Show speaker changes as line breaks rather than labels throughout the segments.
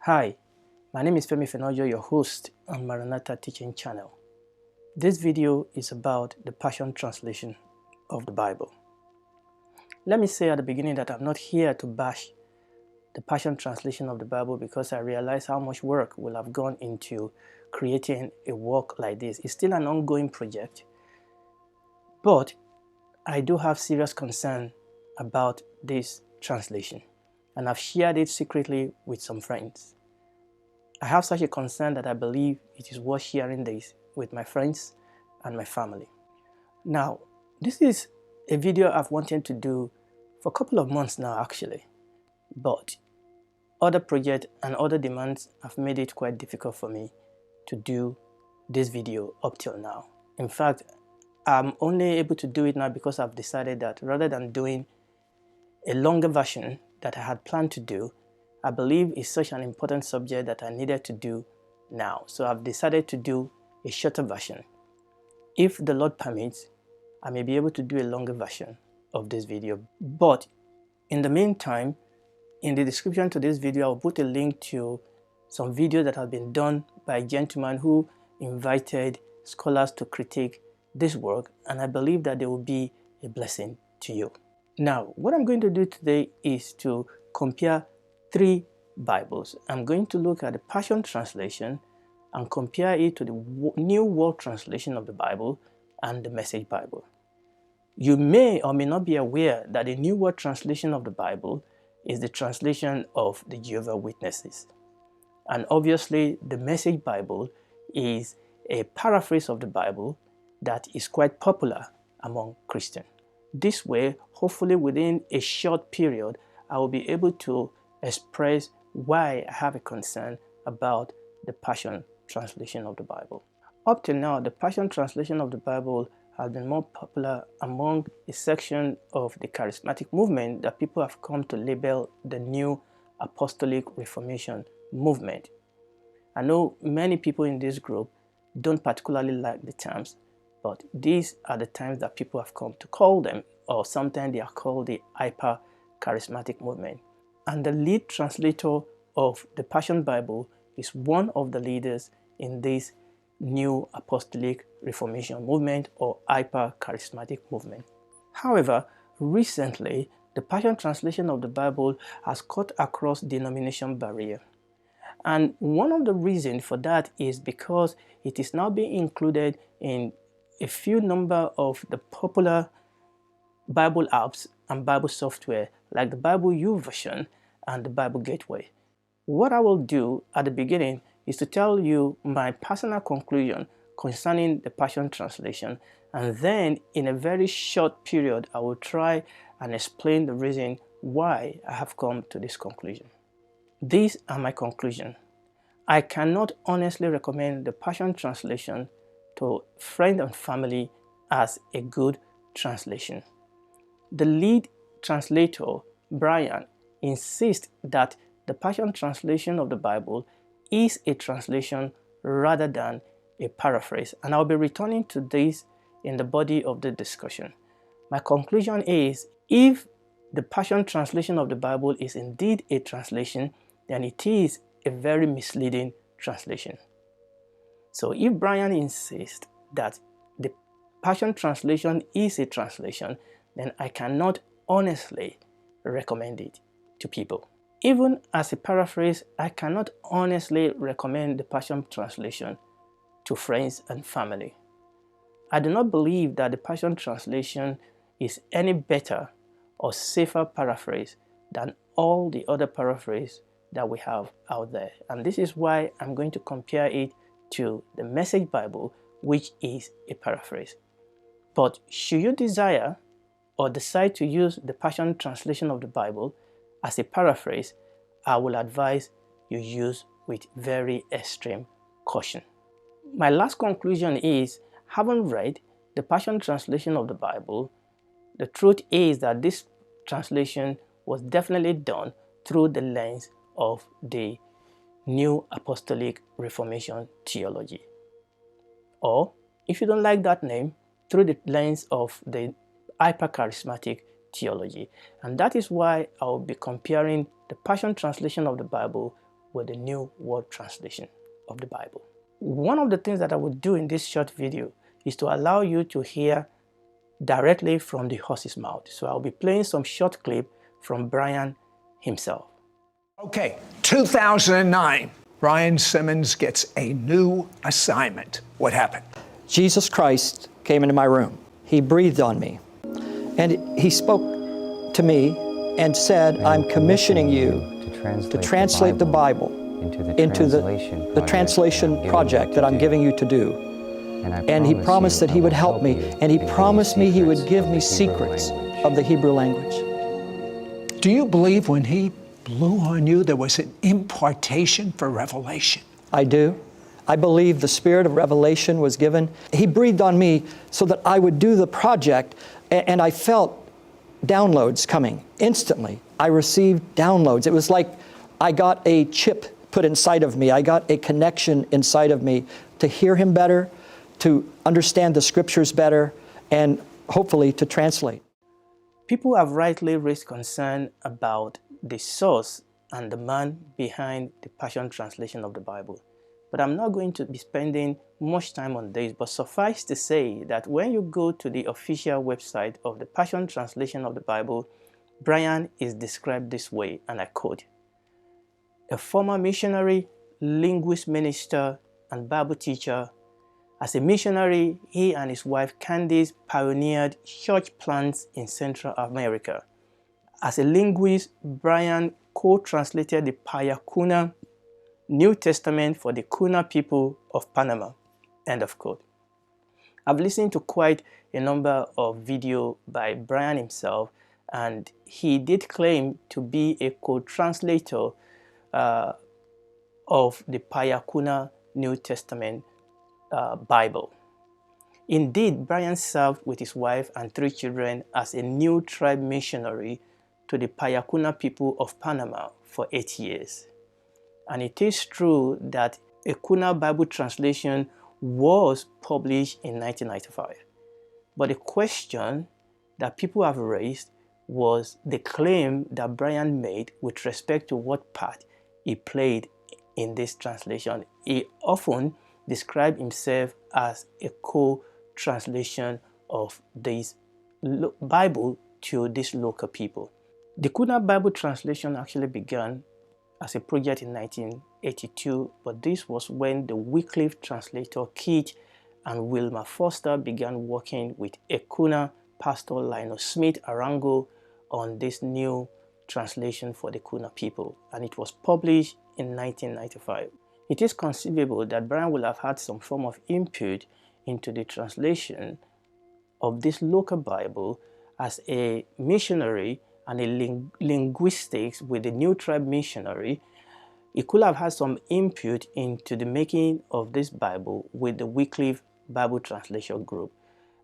Hi, my name is Femi Fenojo, your host on Maranatha Teaching Channel. This video is about the Passion Translation of the Bible. Let me say at the beginning that I'm not here to bash the Passion Translation of the Bible because I realize how much work will have gone into creating a work like this. It's still an ongoing project, but I do have serious concern about this translation, and I've shared it secretly with some friends. I have such a concern that I believe it is worth sharing this with my friends and my family. Now, this is a video I've wanted to do for a couple of months now actually, but other projects and other demands have made it quite difficult for me to do this video up till now. In fact, I'm only able to do it now because I've decided that rather than doing a longer version that I had planned to do, I believe it's such an important subject that I needed to do now. So I've decided to do a shorter version. If the Lord permits, I may be able to do a longer version of this video. But in the meantime, in the description to this video, I'll put a link to some videos that have been done by a gentleman who invited scholars to critique this work, and I believe that they will be a blessing to you. Now, what I'm going to do today is to compare three Bibles. I'm going to look at the Passion Translation and compare it to the New World Translation of the Bible and the Message Bible. You may or may not be aware that the New World Translation of the Bible is the translation of the Jehovah's Witnesses. And obviously, the Message Bible is a paraphrase of the Bible that is quite popular among Christians. This way, hopefully within a short period, I will be able to express why I have a concern about the Passion Translation of the Bible. Up to now, the Passion Translation of the Bible has been more popular among a section of the charismatic movement that people have come to label the New Apostolic Reformation movement. I know many people in this group don't particularly like the terms, but these are the terms that people have come to call them, or sometimes they are called the hyper-charismatic movement. And the lead translator of the Passion Bible is one of the leaders in this New Apostolic Reformation movement or hyper-charismatic movement. However, recently, the Passion Translation of the Bible has cut across denomination barrier. And one of the reasons for that is because it is now being included in a few number of the popular Bible apps and Bible software like the Bible YouVersion and the Bible Gateway. What I will do at the beginning is to tell you my personal conclusion concerning the Passion Translation, and then in a very short period I will try and explain the reason why I have come to this conclusion. These are my conclusions. I cannot honestly recommend the Passion Translation to friends and family as a good translation. The lead translator, Brian, insists that the Passion Translation of the Bible is a translation rather than a paraphrase, and I'll be returning to this in the body of the discussion. My conclusion is, if the Passion Translation of the Bible is indeed a translation, then it is a very misleading translation. So if Brian insists that the Passion Translation is a translation, then I cannot honestly recommend it to people. Even as a paraphrase, I cannot honestly recommend the Passion Translation to friends and family. I do not believe that the Passion Translation is any better or safer paraphrase than all the other paraphrases that we have out there. And this is why I'm going to compare it to the Message Bible, which is a paraphrase. But should you desire or decide to use the Passion Translation of the Bible as a paraphrase, I will advise you use with very extreme caution. My last conclusion is, having read the Passion Translation of the Bible, the truth is that this translation was definitely done through the lens of the New Apostolic Reformation theology. Or, if you don't like that name, through the lens of the hyper-charismatic theology. And that is why I will be comparing the Passion Translation of the Bible with the New World Translation of the Bible. One of the things that I would do in this short video is to allow you to hear directly from the horse's mouth. So I'll be playing some short clip from Brian himself.
Okay, 2009, Brian Simmons gets a new assignment. What happened?
Jesus Christ came into my room. He breathed on me, and he spoke to me and said, I'm commissioning you to translate the Bible into the translation project that I'm giving you to do. And he promised that he would help me, and he promised me he would give me secrets of the Hebrew language.
Do you believe when he blew on you there was an impartation for revelation?
I do. I believe the spirit of revelation was given. He breathed on me so that I would do the project, and I felt downloads coming instantly. I received downloads. It was like I got a chip put inside of me. I got a connection inside of me to hear him better, to understand the scriptures better, and hopefully to translate.
People have rightly raised concern about the source and the man behind the Passion Translation of the Bible. But I'm not going to be spending much time on this, but suffice to say that when you go to the official website of the Passion Translation of the Bible, Brian is described this way, and I quote, "A former missionary, linguist minister, and Bible teacher. As a missionary, he and his wife Candice pioneered church plants in Central America. As a linguist, Brian co-translated the Payakuna New Testament for the Kuna people of Panama." End of quote. I've listened to quite a number of videos by Brian himself, and he did claim to be a co-translator of the Payakuna New Testament Bible. Indeed, Brian served with his wife and 3 children as a new tribe missionary to the Payakuna people of Panama for 8 years. And it is true that a Kuna Bible translation was published in 1995. But the question that people have raised was the claim that Brian made with respect to what part he played in this translation. He often described himself as a co-translation of this Bible to these local people. The Kuna Bible translation actually began as a project in 1982, but this was when the Wycliffe translator Keith and Wilma Foster began working with a Kuna pastor Lionel Smith Arango on this new translation for the Kuna people, and it was published in 1995. It is conceivable that Brian will have had some form of input into the translation of this local Bible as a missionary and a linguistics with the New Tribe missionary. He could have had some input into the making of this Bible with the Wycliffe Bible Translation Group.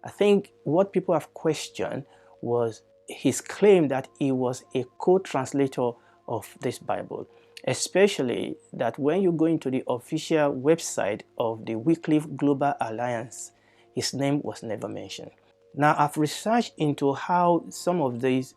I think what people have questioned was his claim that he was a co-translator of this Bible, especially that when you go into the official website of the Wycliffe Global Alliance, his name was never mentioned. Now, I've researched into how some of these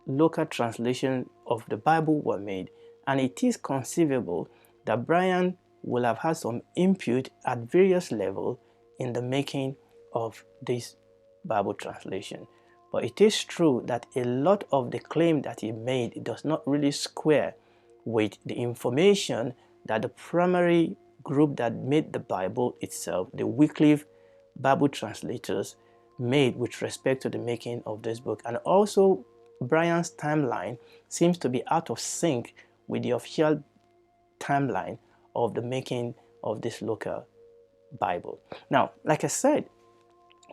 local translations of the Bible were made, and it is conceivable that Brian will have had some input at various levels in the making of this Bible translation. But it is true that a lot of the claim that he made does not really square with the information that the primary group that made the Bible itself, the Wycliffe Bible translators, made with respect to the making of this book. And also, Brian's timeline seems to be out of sync with the official timeline of the making of this local Bible. Now, like I said,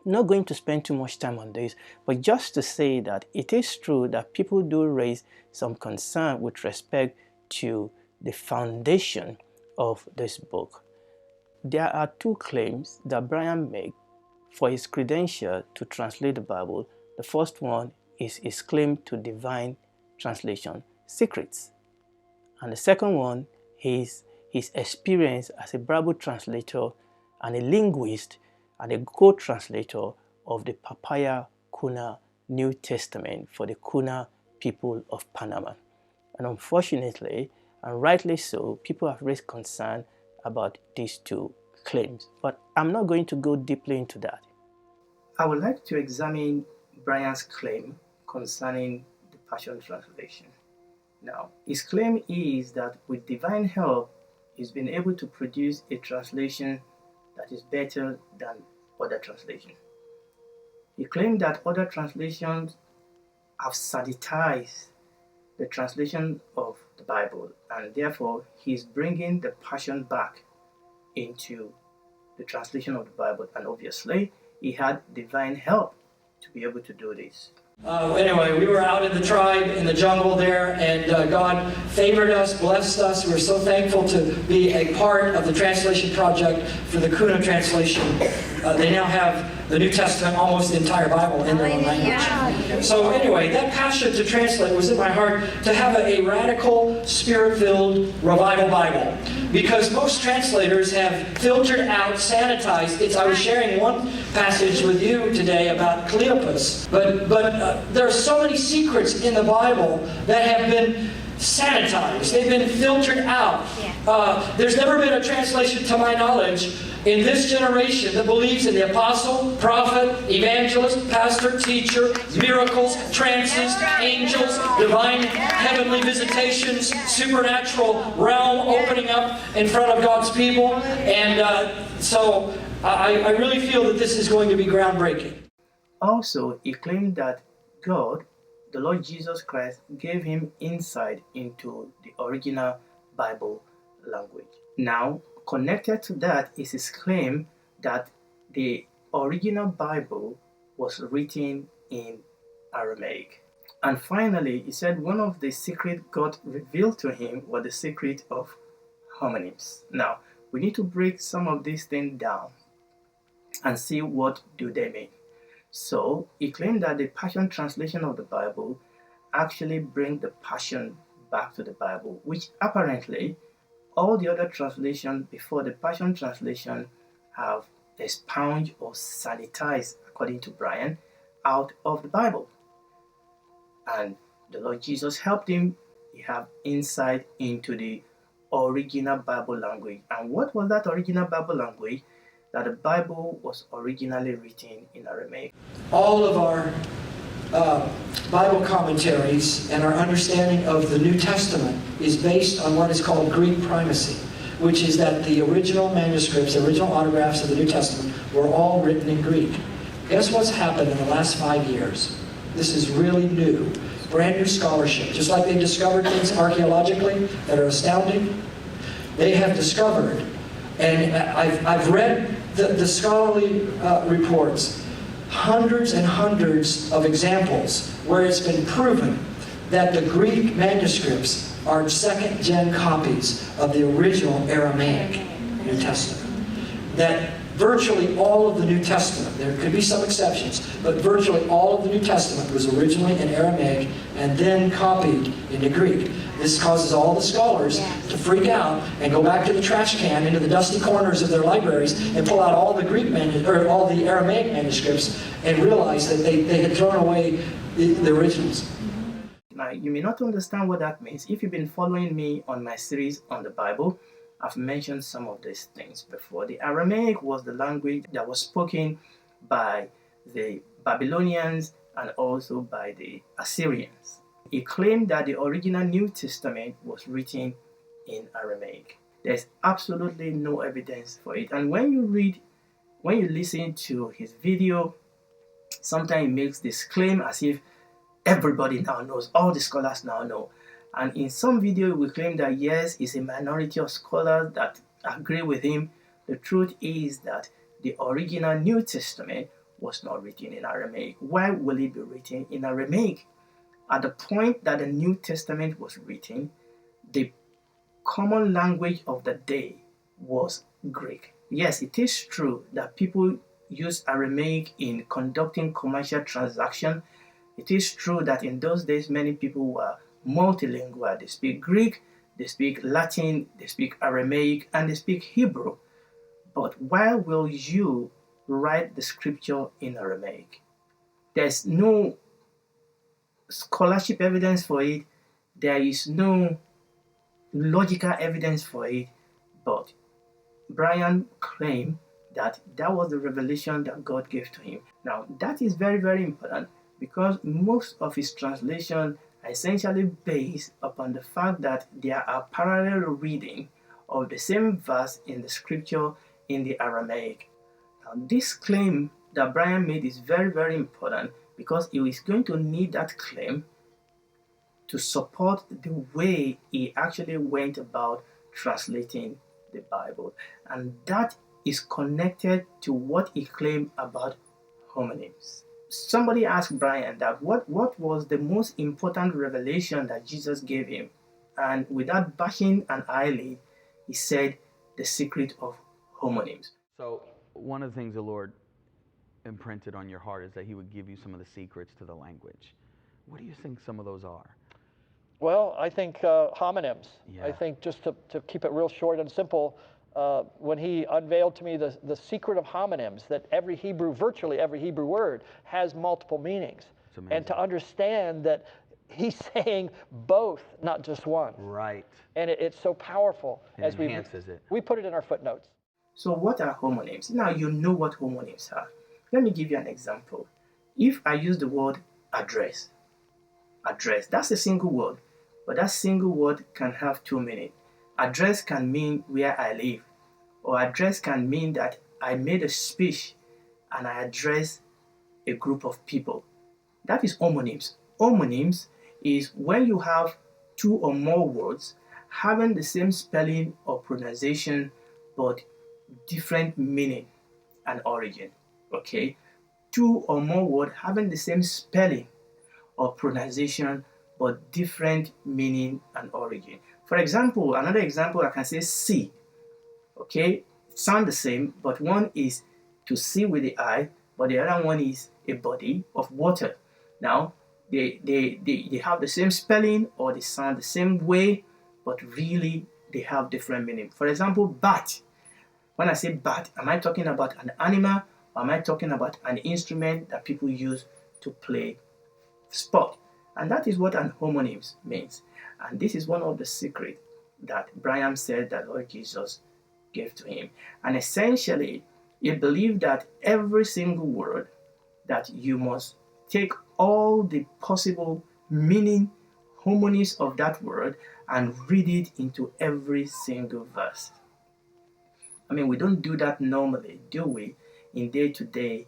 I'm not going to spend too much time on this, but just to say that it is true that people do raise some concern with respect to the foundation of this book. There are 2 claims that Brian made for his credential to translate the Bible. The first one is his claim to divine translation secrets, and the second one is his experience as a Bible translator and a linguist and a co-translator of the Papaya Kuna New Testament for the Kuna people of Panama. And unfortunately, And rightly so, people have raised concern about these two claims. But I'm not going to go deeply into that. I would like to examine Brian's claim concerning the Passion Translation. Now, his claim is that with divine help, he's been able to produce a translation that is better than other translations. He claimed that other translations have sanitized the translation of the Bible, and therefore he's bringing the Passion back into the translation of the Bible, and obviously he had divine help to be able to do this.
Anyway, we were out in the tribe, in the jungle there, and God favored us, blessed us. We're so thankful to be a part of the translation project for the Kuna translation. They now have the New Testament, almost the entire Bible, in their own language. So anyway, that passion to translate was in my heart, to have a radical, spirit-filled revival Bible. Because most translators have filtered out, sanitized. I was sharing one passage with you today about Cleopas, but there are so many secrets in the Bible that have been sanitized. They've been filtered out. There's never been a translation, to my knowledge, in this generation that believes in the apostle, prophet, evangelist, pastor, teacher, miracles, trances, angels, divine heavenly visitations, supernatural realm opening up in front of God's people. And so I really feel that this is going to be groundbreaking.
Also, he claimed that God, the Lord Jesus Christ, gave him insight into the original Bible language. Now, connected to that is his claim that the original Bible was written in Aramaic. And finally, he said one of the secrets God revealed to him was the secret of homonyms. Now, we need to break some of these things down and see what do they mean. So, he claimed that the Passion Translation of the Bible actually brings the Passion back to the Bible, which apparently all the other translations before the Passion Translation have expunged or sanitized, according to Brian, out of the Bible. And the Lord Jesus helped him. He had insight into the original Bible language. And what was that original Bible language? That the Bible was originally written in Aramaic.
All of our Bible commentaries and our understanding of the New Testament is based on what is called Greek primacy, which is that the original manuscripts, the original autographs of the New Testament were all written in Greek. Guess what's happened in the last 5 years? This is really new. Brand new scholarship. Just like they discovered things archaeologically that are astounding, they have discovered, and I've read the scholarly reports, hundreds and hundreds of examples where it's been proven that the Greek manuscripts are second-gen copies of the original Aramaic New Testament. That virtually all of the New Testament, there could be some exceptions, but virtually all of the New Testament was originally in Aramaic and then copied into Greek. This causes all the scholars to freak out and go back to the trash can, into the dusty corners of their libraries, and pull out all the all the Aramaic manuscripts and realize that they had thrown away the originals.
Now, you may not understand what that means. If you've been following me on my series on the Bible, I've mentioned some of these things before. The Aramaic was the language that was spoken by the Babylonians and also by the Assyrians. He claimed that the original New Testament was written in Aramaic. There's absolutely no evidence for it. And when you listen to his video, sometimes he makes this claim as if everybody now knows, all the scholars now know. And in some video, we claim that yes, it's a minority of scholars that agree with him. The truth is that the original New Testament was not written in Aramaic. Why will it be written in Aramaic? At the point that the New Testament was written, the common language of the day was Greek. Yes, it is true that people use Aramaic in conducting commercial transactions. It is true that in those days, many people were multilingual. They speak Greek, they speak Latin, they speak Aramaic, and they speak Hebrew. But why will you write the scripture in Aramaic? There's no scholarship evidence for it. There is no logical evidence for it, but Brian claimed that that was the revelation that God gave to him. Now, that is very, very important because most of his translation are essentially based upon the fact that there are parallel reading of the same verse in the scripture in the Aramaic. Now, this claim that Brian made is very, very important because he is going to need that claim to support the way he actually went about translating the Bible. And that is connected to what he claimed about homonyms. Somebody asked Brian that what was the most important revelation that Jesus gave him? And without bashing an eyelid, he said, the secret of homonyms.
So one of the things the Lord imprinted on your heart is that he would give you some of the secrets to the language. What do you think some of those are?
Well, I think homonyms.
Yeah.
I think just to keep it real short and simple, when he unveiled to me the secret of homonyms, that every Hebrew, virtually every Hebrew word has multiple meanings. And to understand that he's saying both, not just one.
Right.
And it's so powerful.
It enhances it.
We put it in our footnotes.
So what are homonyms? Now you know what homonyms are. Let me give you an example. If I use the word address, that's a single word, but that single word can have two meanings. Address can mean where I live, or address can mean that I made a speech and I address a group of people. That is homonyms. Homonyms is when you have two or more words having the same spelling or pronunciation but different meaning and origin. Okay? Two or more words having the same spelling or pronunciation but different meaning and origin. For example, another example, I can say see. Okay? Sound the same, but one is to see with the eye, but the other one is a body of water. Now, they have the same spelling or they sound the same way, but really they have different meaning. For example, bat. When I say bat, am I talking about an animal or am I talking about an instrument that people use to play sport? And that is what an homonyms means. And this is one of the secrets that Brian said that Lord Jesus gave to him. And essentially, he believed that every single word that you must take all the possible meaning, homonyms of that word and read it into every single verse. I mean, we don't do that normally, do we, in day-to-day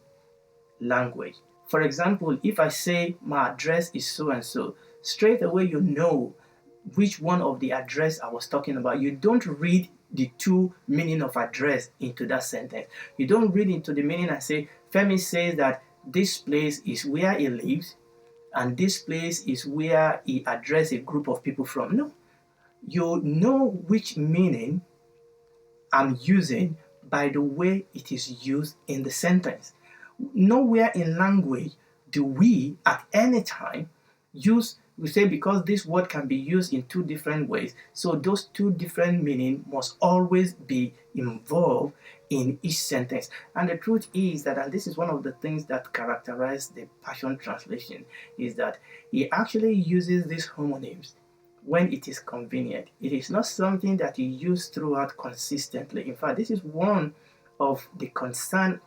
language? For example, if I say my address is so and so, straight away you know which one of the address I was talking about. You don't read the two meaning of address into that sentence. You don't read into the meaning and say, Femi says that this place is where he lives and this place is where he addressed a group of people from. No. You know which meaning I'm using by the way it is used in the sentence. Nowhere in language do we at any time we say because this word can be used in two different ways, so those two different meanings must always be involved in each sentence. And the truth is that, and this is one of the things that characterize the Passion Translation, is that he actually uses these homonyms when it is convenient. It is not something that he uses throughout consistently. In fact, this is one of the concern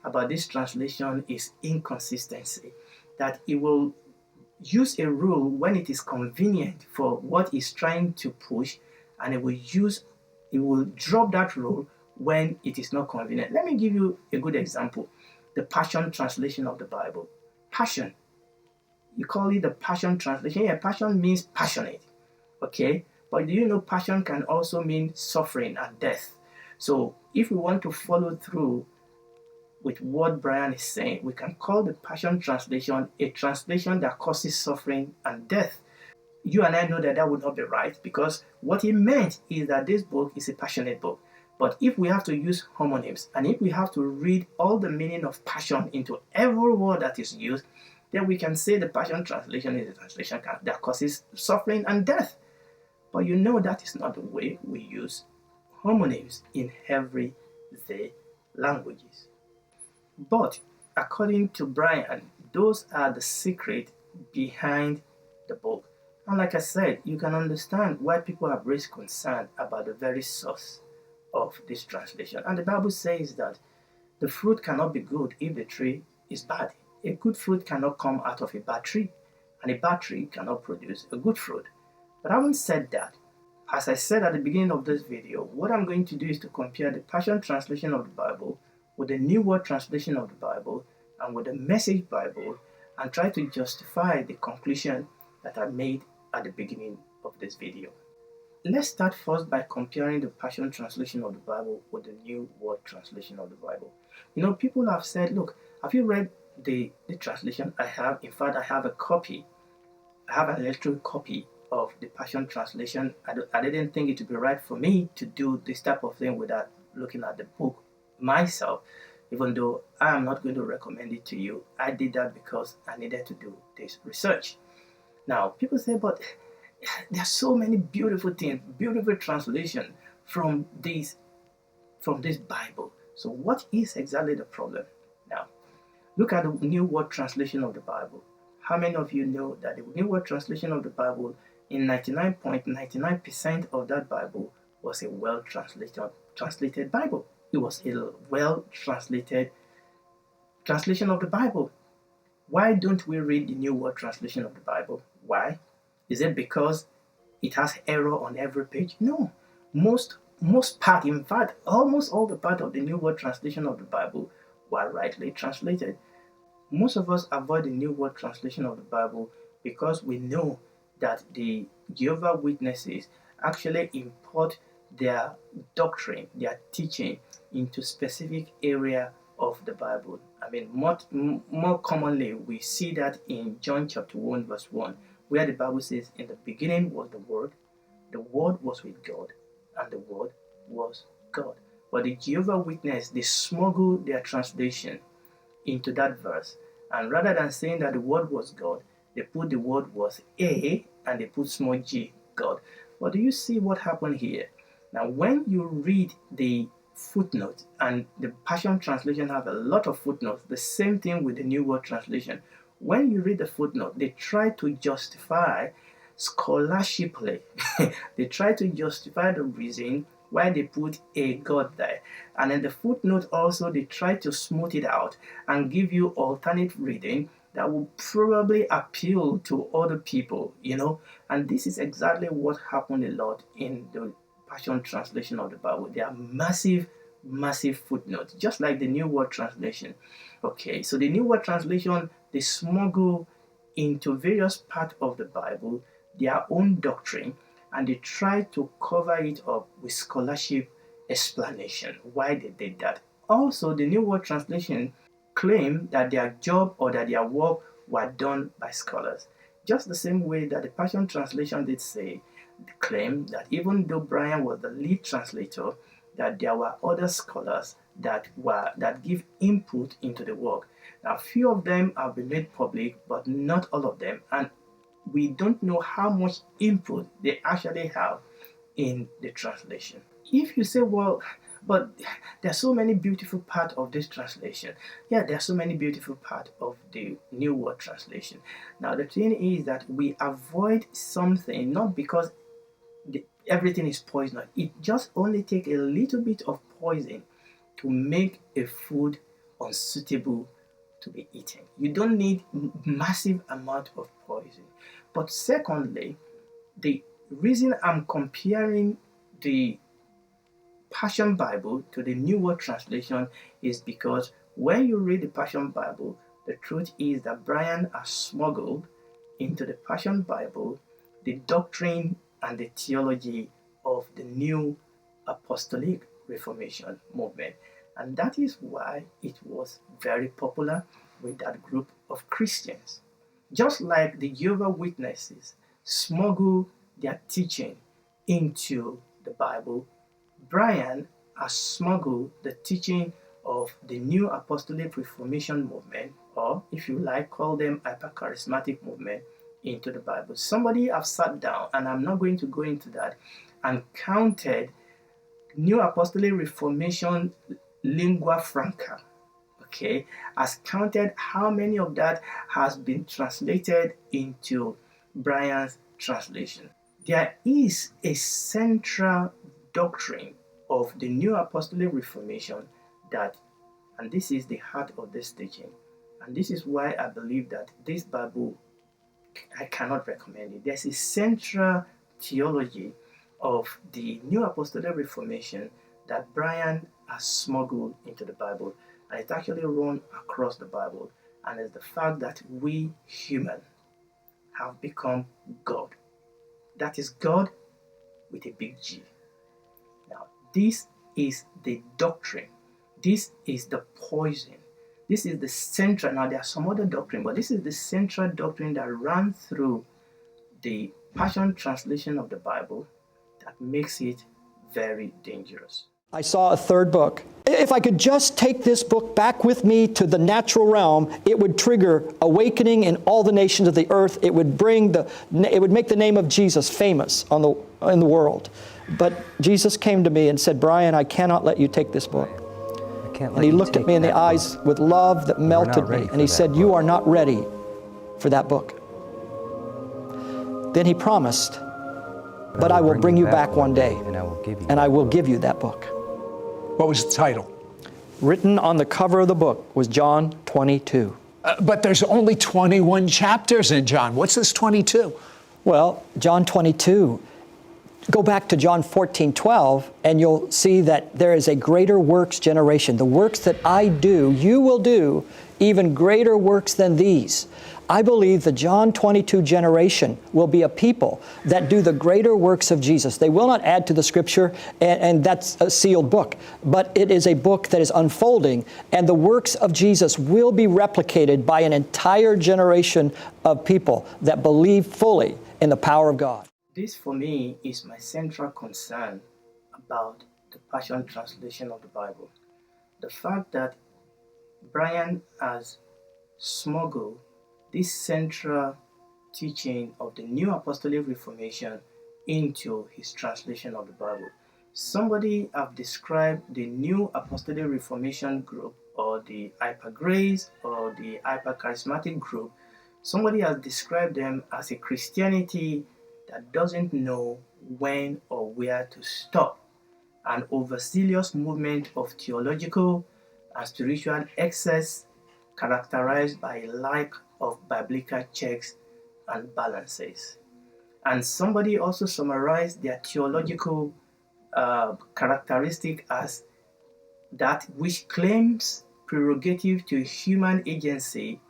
about this translation is inconsistency, that he will use a rule when it is convenient for what he's trying to push, and he will drop that rule when it is not convenient. Let me give you a good example. The Passion Translation of the Bible. Passion. You call it the Passion Translation. Yeah, passion means passionate. Okay? But do you know passion can also mean suffering and death? So if we want to follow through with what Brian is saying, we can call the Passion Translation a translation that causes suffering and death. You and I know that that would not be right, because what he meant is that this book is a passionate book. But if we have to use homonyms, and if we have to read all the meaning of passion into every word that is used, then we can say the Passion Translation is a translation that causes suffering and death. But you know that is not the way we use homonyms in everyday languages. But according to Brian, those are the secret behind the book. And like I said, you can understand why people have raised concern about the very source of this translation. And the Bible says that the fruit cannot be good if the tree is bad. A good fruit cannot come out of a bad tree, and a bad tree cannot produce a good fruit. But having said that, as I said at the beginning of this video, what I'm going to do is to compare the Passion Translation of the Bible with the New World Translation of the Bible and with the Message Bible, and try to justify the conclusion that I made at the beginning of this video. Let's start first by comparing the Passion Translation of the Bible with the New World Translation of the Bible. You know, people have said, look, have you read the translation I have? In fact, I have a copy. I have an electronic copy of the Passion Translation. I didn't think it would be right for me to do this type of thing without looking at the book myself, even though I am not going to recommend it to you. I did that because I needed to do this research. Now, people say, but there are so many beautiful things, beautiful translation from this Bible. So what is exactly the problem? Now, look at the New World Translation of the Bible. How many of you know that the New World Translation of the Bible, in 99.99% of that Bible, was a well-translated Bible? It was a well-translated translation of the Bible. Why don't we read the New World Translation of the Bible? Why? Is it because it has error on every page? No. Most part, in fact, almost all the part of the New World Translation of the Bible were rightly translated. Most of us avoid the New World Translation of the Bible because we know that the Jehovah's Witnesses actually import their doctrine, their teaching into specific area of the Bible. I mean, more commonly, we see that in John chapter 1, verse 1, where the Bible says, in the beginning was the Word was with God, and the Word was God. But the Jehovah's Witnesses, they smuggle their translation into that verse, and rather than saying that the Word was God, they put the word was a, and they put small g, God. But do you see what happened here? Now, when you read the footnote, and the Passion Translation have a lot of footnotes, the same thing with the New World Translation. When you read the footnote, they try to justify scholarshiply, they try to justify the reason why they put a God there. And in the footnote also, they try to smooth it out and give you alternate reading that will probably appeal to other people, you know. And this is exactly what happened a lot in the Passion Translation of the Bible. There are massive footnotes, just like the New World Translation. Okay, so the New World Translation, they smuggle into various parts of the Bible their own doctrine, and they try to cover it up with scholarship explanation why they did that. Also, the New World Translation claim that their job or that their work were done by scholars. Just the same way that the Passion Translation did claim that even though Brian was the lead translator, that there were other scholars that give input into the work. Now, a few of them have been made public, but not all of them, and we don't know how much input they actually have in the translation. If you say, well, but there are so many beautiful parts of this translation. Yeah, there are so many beautiful parts of the New World Translation. Now, the thing is that we avoid something not because everything is poisonous. It just only takes a little bit of poison to make a food unsuitable to be eaten. You don't need massive amount of poison. But secondly, the reason I'm comparing the Passion Bible to the New World Translation is because when you read the Passion Bible, the truth is that Brian has smuggled into the Passion Bible the doctrine and the theology of the New Apostolic Reformation movement. And that is why it was very popular with that group of Christians. Just like the Jehovah's Witnesses smuggle their teaching into the Bible, Brian has smuggled the teaching of the New Apostolic Reformation movement, or if you like, call them hypercharismatic movement, into the Bible. Somebody have sat down, and I'm not going to go into that, and counted New Apostolic Reformation lingua franca, okay, has counted how many of that has been translated into Brian's translation. There is a central doctrine of the New Apostolic Reformation that, and this is the heart of this teaching, and this is why I believe that this Bible, I cannot recommend it. There's a central theology of the New Apostolic Reformation that Brian has smuggled into the Bible, and it actually run across the Bible, and it's the fact that we human have become God. That is God with a big G. Now, this is the doctrine. This is the poison. This is the central. Now, there are some other doctrine, but this is the central doctrine that ran through the Passion Translation of the Bible that makes it very dangerous.
I saw a third book. If I could just take this book back with me to the natural realm, it would trigger awakening in all the nations of the earth. It would make the name of Jesus famous in the world. But Jesus came to me and said, "Brian, I cannot let you take this book." And he looked at me in the eyes with love that melted me, and he said, "You are not ready for that book." Then he promised, "But I will bring you back one day, and I will give you that book."
What was the title?
Written on the cover of the book was John 22.
But there's only 21 chapters in John. What's this 22?
Well, John 22, go back to John 14:12, and you'll see that there is a greater works generation. The works that I do, you will do, even greater works than these. I believe the John 22 generation will be a people that do the greater works of Jesus. They will not add to the Scripture, and that's a sealed book, but it is a book that is unfolding, and the works of Jesus will be replicated by an entire generation of people that believe fully in the power of God.
This, for me, is my central concern about the Passion Translation of the Bible. The fact that Brian has smuggled this central teaching of the New Apostolic Reformation into his translation of the Bible. Somebody have described the New Apostolic Reformation group, or the Hyper-Grace, or the Hyper-Charismatic group. Somebody has described them as a Christianity that doesn't know when or where to stop, an overzealous movement of theological and spiritual excess characterized by a lack of biblical checks and balances. And somebody also summarized their theological characteristic as that which claims prerogative to human agency,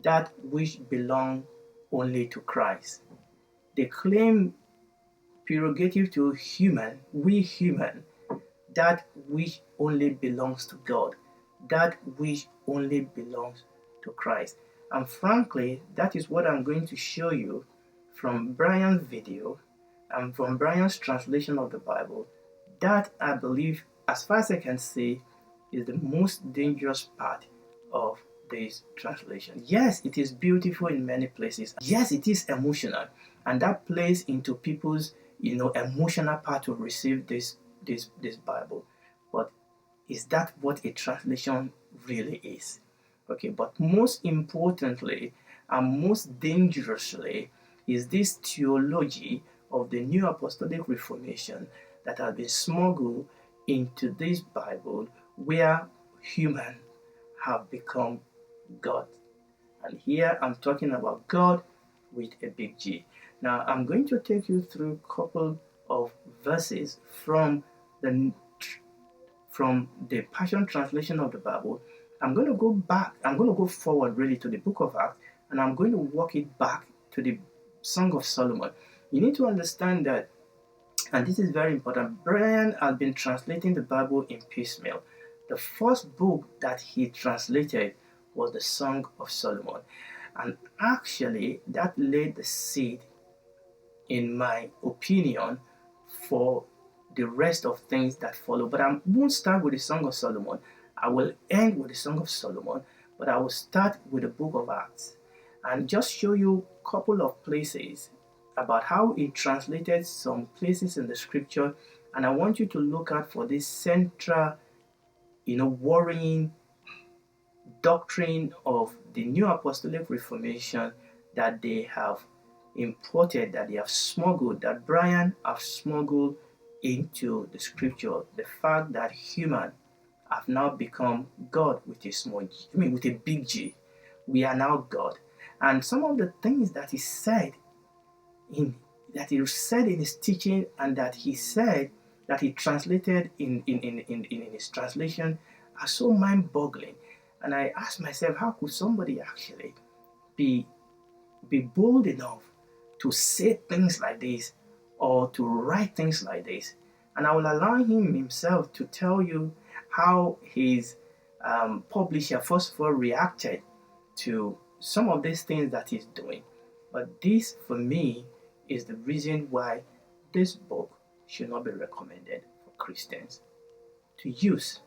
that which belong only to Christ. They claim prerogative to we human, that which only belongs to God, that which only belongs to Christ. And frankly, that is what I'm going to show you from Brian's video and from Brian's translation of the Bible. That, I believe, as far as I can see, is the most dangerous part of this translation. Yes, it is beautiful in many places. Yes, it is emotional, and that plays into people's emotional part to receive this Bible. But is that what a translation really is? Okay, but most importantly and most dangerously is this theology of the New Apostolic Reformation that has been smuggled into this Bible, where humans have become God. And here I'm talking about God with a big G. Now I'm going to take you through a couple of verses from the Passion Translation of the Bible. I'm going to go back, I'm going to go forward really to the book of Acts, and I'm going to walk it back to the Song of Solomon. You need to understand that, and this is very important, Brian has been translating the Bible in piecemeal. The first book that he translated was the Song of Solomon. And actually, that laid the seed, in my opinion, for the rest of things that follow. But I won't start with the Song of Solomon. I will end with the Song of Solomon, but I will start with the book of Acts and just show you a couple of places about how he translated some places in the scripture. And I want you to look out for this central, worrying doctrine of the New Apostolic Reformation that they have, imported, that they have smuggled, that Brian have smuggled into the scripture, the fact that human have now become God with a small g, with a big G. We are now God. And some of the things that he said in his teaching, and that he said that he translated in his translation, are so mind-boggling. And I asked myself, how could somebody actually be bold enough to say things like this, or to write things like this? And I will allow him himself to tell you how his publisher first of all reacted to some of these things that he's doing. But this, for me, is the reason why this book should not be recommended for Christians to use.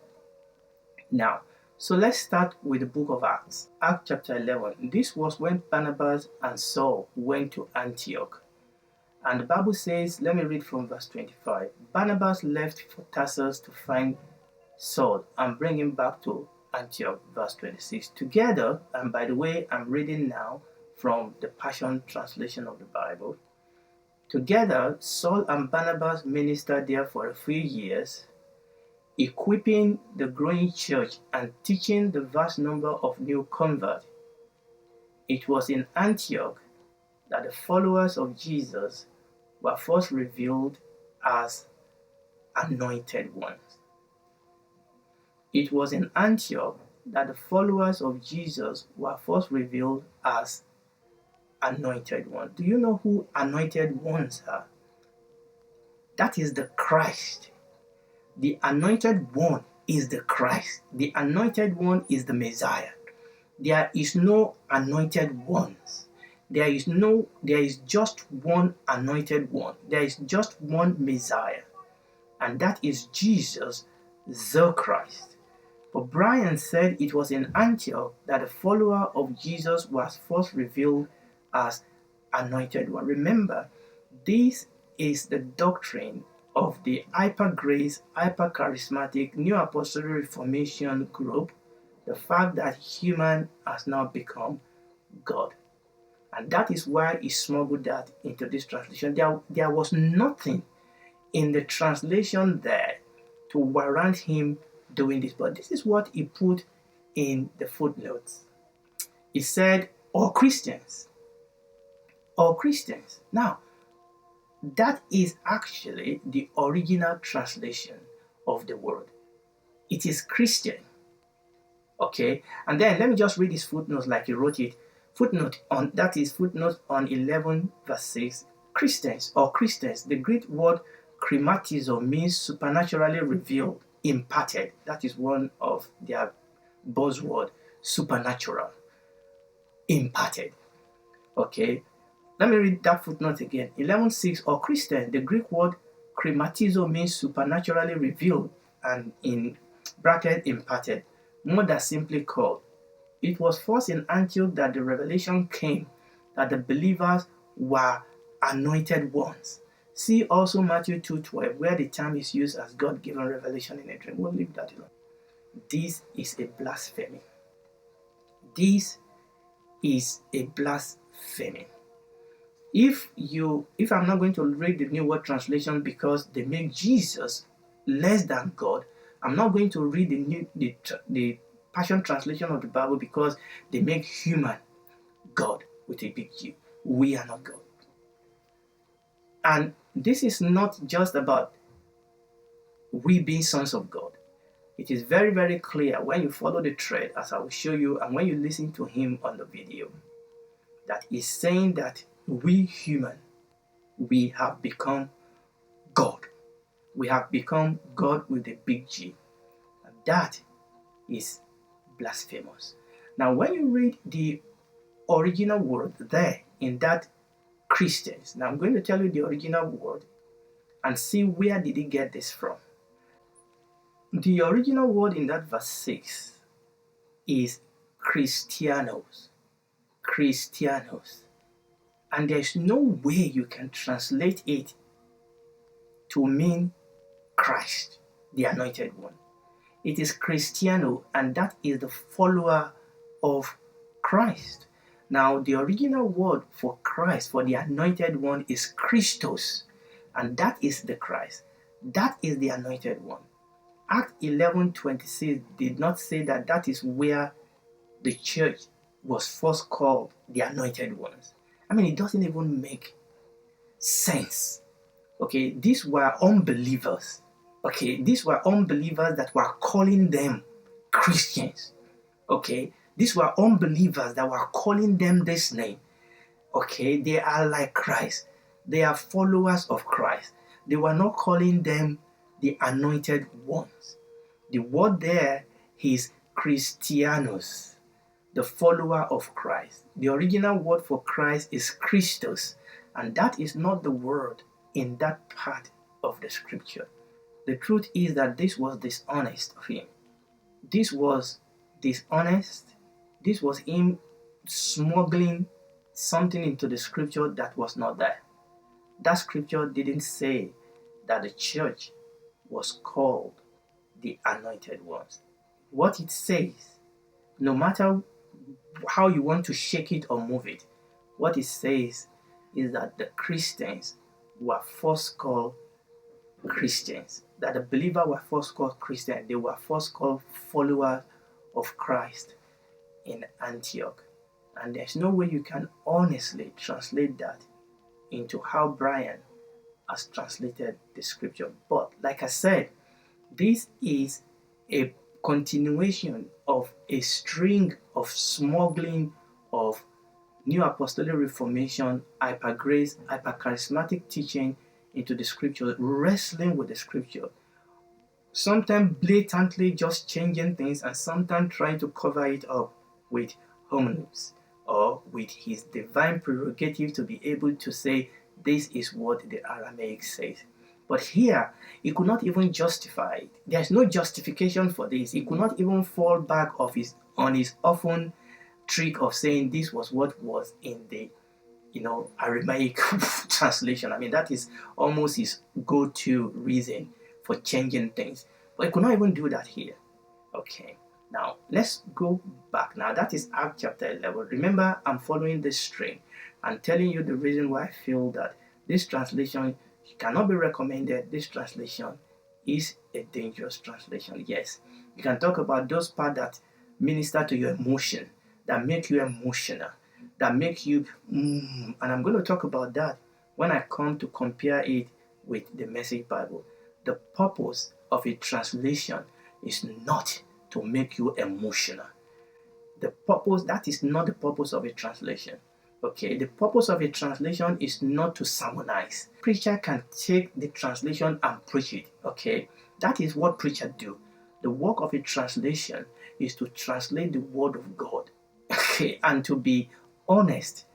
Now, so let's start with the book of Acts. Acts chapter 11. This was when Barnabas and Saul went to Antioch. And the Bible says, let me read from verse 25. Barnabas left for Tarsus to find Saul and bring him back to Antioch, verse 26. Together, and by the way, I'm reading now from the Passion Translation of the Bible. Together, Saul and Barnabas ministered there for a few years, equipping the growing church and teaching the vast number of new converts. It was in Antioch that the followers of Jesus were first revealed as anointed ones. It was in Antioch that the followers of Jesus were first revealed as anointed ones. Do you know who anointed ones are? That is the Christ. The anointed one is the Christ. The anointed one is the Messiah. There is no anointed ones. There is just one anointed one. There is just one Messiah. And that is Jesus, the Christ. But Brian said it was in Antioch that the follower of Jesus was first revealed as anointed one. Remember, this is the doctrine of the hyper-grace, hyper-charismatic New Apostolic Reformation group, the fact that human has now become God. And that is why he smuggled that into this translation. There was nothing in the translation there to warrant him doing this. But this is what he put in the footnotes. He said, all Christians. All Christians. Now, that is actually the original translation of the word. It is Christian. Okay? And then let me just read his footnotes like he wrote it. Footnote on 11 verse 6. Christians or Christians. The Greek word chrematizo means supernaturally revealed, imparted. That is one of their buzzword, supernatural, imparted. Okay? Let me read that footnote again. 11:6, or Christian, the Greek word chrematizo means supernaturally revealed, and in bracket imparted, more than simply called. It was first in Antioch that the revelation came that the believers were anointed ones. See also Matthew 2:12, where the term is used as God-given revelation in a dream. We'll leave that alone. This is a blasphemy. This is a blasphemy. If I'm not going to read the New World Translation because they make Jesus less than God, I'm not going to read the Passion Translation of the Bible because they make human God with a big G. We are not God. And this is not just about we being sons of God. It is very, very clear when you follow the thread, as I will show you, and when you listen to him on the video, that he's saying that we human, we have become God. We have become God with a big G. And that is blasphemous. Now, when you read the original word there in that Christians, now I'm going to tell you the original word and see where did he get this from. The original word in that verse 6 is Christianos. Christianos. And there's no way you can translate it to mean Christ, the anointed one. It is Christiano, and that is the follower of Christ. Now, the original word for Christ, for the anointed one is Christos, and that is the Christ. That is the anointed one. Act 11:26 did not say that that is where the church was first called the anointed ones. I mean, it doesn't even make sense. Okay, these were unbelievers. Okay, these were unbelievers that were calling them Christians. Okay, these were unbelievers that were calling them this name. Okay, they are like Christ. They are followers of Christ. They were not calling them the anointed ones. The word there is Christianos, the follower of Christ. The original word for Christ is Christos, and that is not the word in that part of the scripture. The truth is that this was dishonest of him. This was dishonest. This was him smuggling something into the scripture that was not there. That scripture didn't say that the church was called the anointed ones. What it says, no matter how you want to shake it or move it, what it says is that the Christians were first called Christians. That the believers were first called Christians. They were first called followers of Christ in Antioch. And there's no way you can honestly translate that into how Brian has translated the scripture. But like I said, this is a continuation of a string of smuggling of New Apostolic Reformation, hyper-grace, hyper-charismatic teaching into the scripture, wrestling with the scripture. Sometimes blatantly just changing things, and sometimes trying to cover it up with homonyms or with his divine prerogative to be able to say this is what the Aramaic says. But here, he could not even justify it. There's no justification for this. He could not even fall back on his often trick of saying this was what was in the Aramaic translation. I mean, that is almost his go-to reason for changing things. But he could not even do that here. Okay, now let's go back. Now that is Acts chapter 11. Remember, I'm following this string and telling you the reason why I feel that this translation cannot be recommended. This translation is a dangerous translation. Yes, you can talk about those parts that minister to your emotion, that make you emotional, that make you and I'm going to talk about that when I come to compare it with the Message Bible. The purpose of a translation is not to make you emotional. That is not the purpose of a translation. Okay, the purpose of a translation is not to sermonize. Preacher can take the translation and preach it. Okay, that is what preachers do. The work of a translation is to translate the word of God. Okay, and to be honest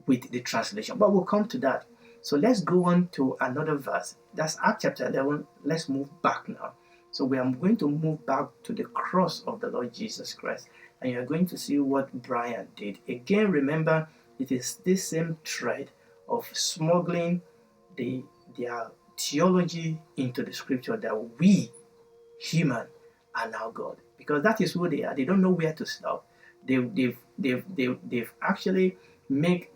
with the translation. But we'll come to that. So let's go on to another verse. That's Acts chapter 11. Let's move back now. So we are going to move back to the cross of the Lord Jesus Christ. And you're going to see what Brian did. Again, remember, it is this same thread of smuggling their theology into the scripture that we, human, are now God. Because that is who they are. They don't know where to stop. They've actually made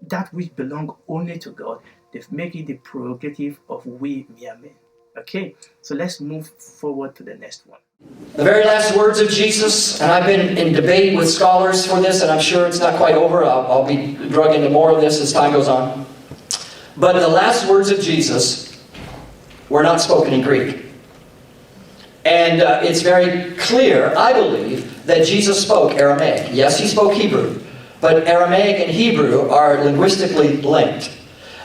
that which belongs only to God. They've made it the prerogative of we mere men. Okay, so let's move forward to the next one.
The very last words of Jesus, and I've been in debate with scholars for this, and I'm sure it's not quite over. I'll be drug into more of this as time goes on. But the last words of Jesus were not spoken in Greek. And it's very clear, I believe, that Jesus spoke Aramaic. Yes, he spoke Hebrew, but Aramaic and Hebrew are linguistically linked.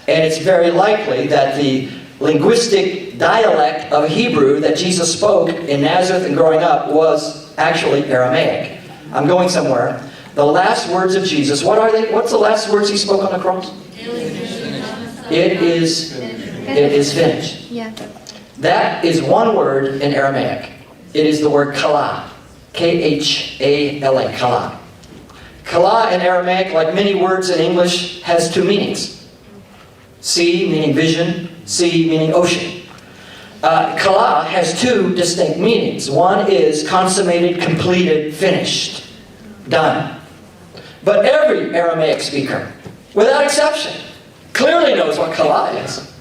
And it's very likely that the linguistic dialect of Hebrew that Jesus spoke in Nazareth and growing up was actually Aramaic. I'm going somewhere. The last words of Jesus, what are they? What's the last words he spoke on the cross? It is finished.
Yeah.
That is one word in Aramaic. It is the word kala. K-H-A-L-A, kala. Kala in Aramaic, like many words in English, has two meanings. Sea, meaning vision. Sea, meaning ocean. Kala has two distinct meanings. One is consummated, completed, finished, done. But every Aramaic speaker without exception, clearly knows what Kala is.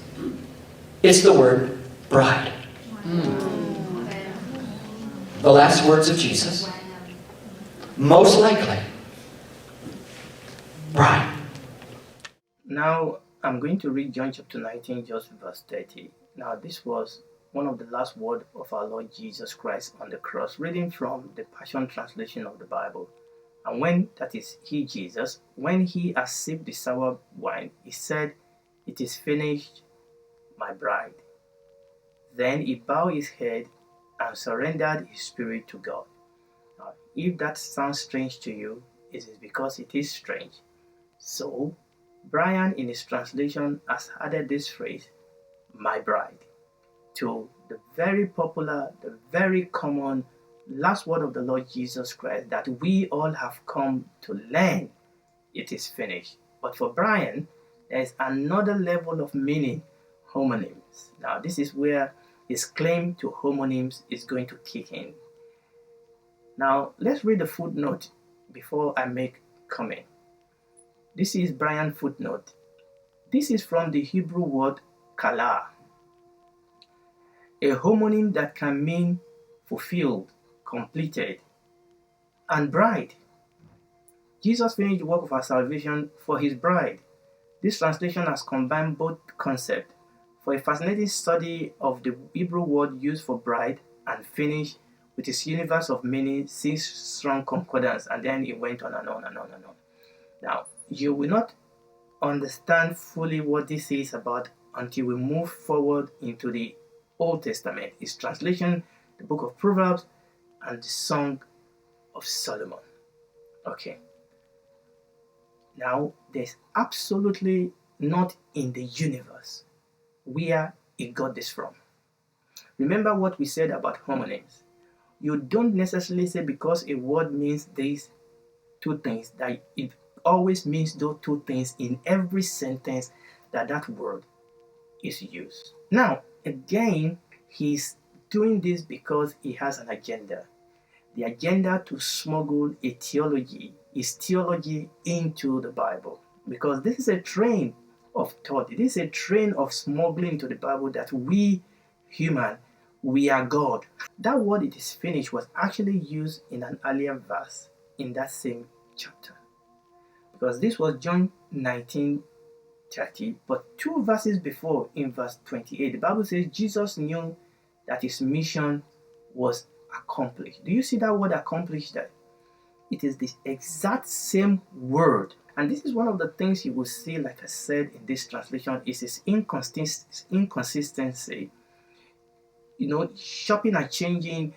It's the word bride. The last words of Jesus, most likely, bride.
Now, I'm going to read John chapter 19, just verse 30. Now, this was one of the last words of our Lord Jesus Christ on the cross, reading from the Passion Translation of the Bible. And when, that is, he, Jesus, when he had sipped the sour wine, he said, "It is finished, my bride." Then he bowed his head and surrendered his spirit to God. Now, if that sounds strange to you, it is because it is strange. So, Brian, in his translation, has added this phrase, "my bride," to the very popular, the very common last word of the Lord Jesus Christ that we all have come to learn. It is finished. But for Brian, there is another level of meaning, homonyms. Now, this is where his claim to homonyms is going to kick in. Now, let's read the footnote before I make comment. This is Brian's footnote. This is from the Hebrew word kala, a homonym that can mean fulfilled, completed, and bride. Jesus finished the work of our salvation for his bride. This translation has combined both concepts. For a fascinating study of the Hebrew word used for bride and finish with its universe of meaning, 6 strong concordance, and then it went on and on and on and on. Now, you will not understand fully what this is about until we move forward into the Old Testament, its translation, the book of Proverbs, and the Song of Solomon. Okay. Now, there's absolutely not in the universe where it got this from. Remember what we said about homonyms. You don't necessarily say because a word means these two things that it always means those two things in every sentence that word is used. Now, again, he's doing this because he has an agenda. The agenda to smuggle a theology, his theology, into the Bible. Because this is a train of thought. It is a train of smuggling into the Bible that we, human, we are God. That word, "it is finished," was actually used in an earlier verse in that same chapter. Because this was John 19:30, but 2 verses before, in verse 28, the Bible says Jesus knew that his mission was accomplished. Do you see that word "accomplished" there? It is the exact same word. And this is one of the things you will see, like I said, in this translation, is its inconsistency. Chopping and changing,